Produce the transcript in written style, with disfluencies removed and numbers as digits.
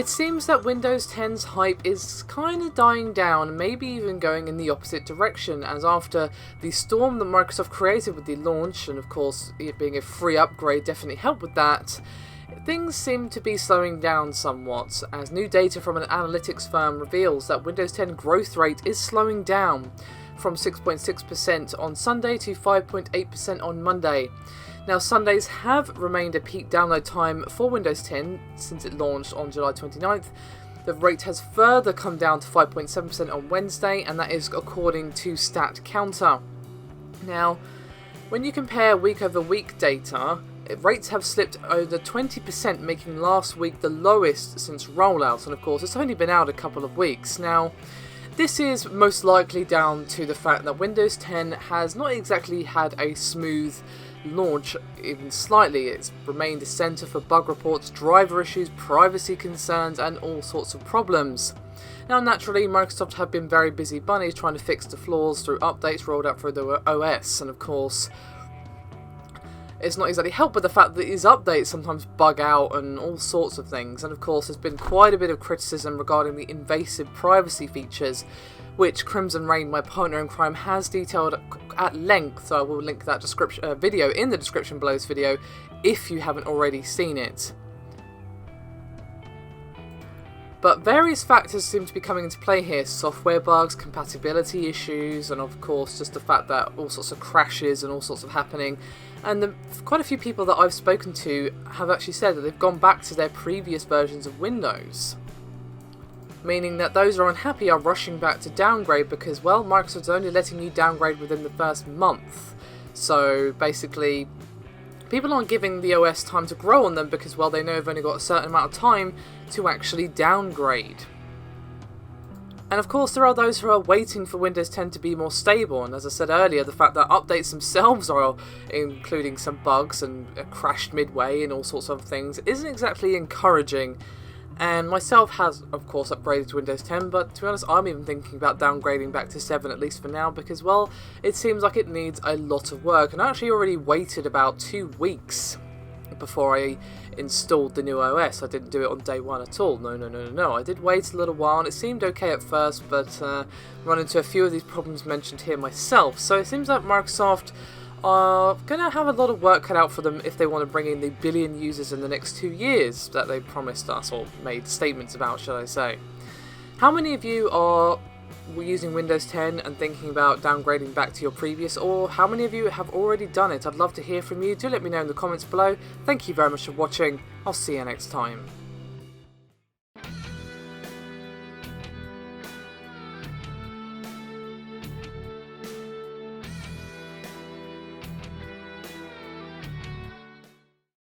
It seems that Windows 10's hype is kind of dying down, maybe even going in the opposite direction, as after the storm that Microsoft created with the launch, and of course it being a free upgrade definitely helped with that, things seem to be slowing down somewhat, as new data from an analytics firm reveals that Windows 10 growth rate is slowing down from 6.6% on Sunday to 5.8% on Monday. Now, Sundays have remained a peak download time for Windows 10 since it launched on July 29th. The rate has further come down to 5.7% on Wednesday, and that is according to StatCounter. Now, when you compare week-over-week data, rates have slipped over 20%, making last week the lowest since rollout, and of course it's only been out a couple of weeks. Now, this is most likely down to the fact that Windows 10 has not exactly had a smooth launch, even slightly. It's remained a centre for bug reports, driver issues, privacy concerns, and all sorts of problems. Now, naturally, Microsoft have been very busy bunnies trying to fix the flaws through updates rolled out through the OS, and of course, it's not exactly helped by the fact that these updates sometimes bug out and all sorts of things, and of course there's been quite a bit of criticism regarding the invasive privacy features, which Crimson Rain, my partner in crime, has detailed at length, so I will link that video in the description below this video if you haven't already seen it. But various factors seem to be coming into play here: software bugs, compatibility issues, and of course just the fact that all sorts of crashes and all sorts of happening. And quite a few people that I've spoken to have actually said that they've gone back to their previous versions of Windows, meaning that those who are unhappy are rushing back to downgrade because, well, Microsoft's only letting you downgrade within the first month. So basically, people aren't giving the OS time to grow on them because, well, they know they've only got a certain amount of time to actually downgrade. And of course there are those who are waiting for Windows 10 to be more stable, and as I said earlier, the fact that updates themselves are including some bugs and crashed midway and all sorts of things isn't exactly encouraging. And myself has of course upgraded to Windows 10, but to be honest I'm even thinking about downgrading back to 7 at least for now, because, well, it seems like it needs a lot of work, and I actually already waited about 2 weeks before I installed the new OS. I didn't do it on day one at all. No. I did wait a little while, and it seemed okay at first, but run into a few of these problems mentioned here myself. So it seems like Microsoft are going to have a lot of work cut out for them if they want to bring in the billion users in the next 2 years that they promised us, or made statements about, should I say. How many of you are using Windows 10 and thinking about downgrading back to your previous, or how many of you have already done it? I'd love to hear from you. Do let me know in the comments below. Thank you very much for watching. I'll see you next time.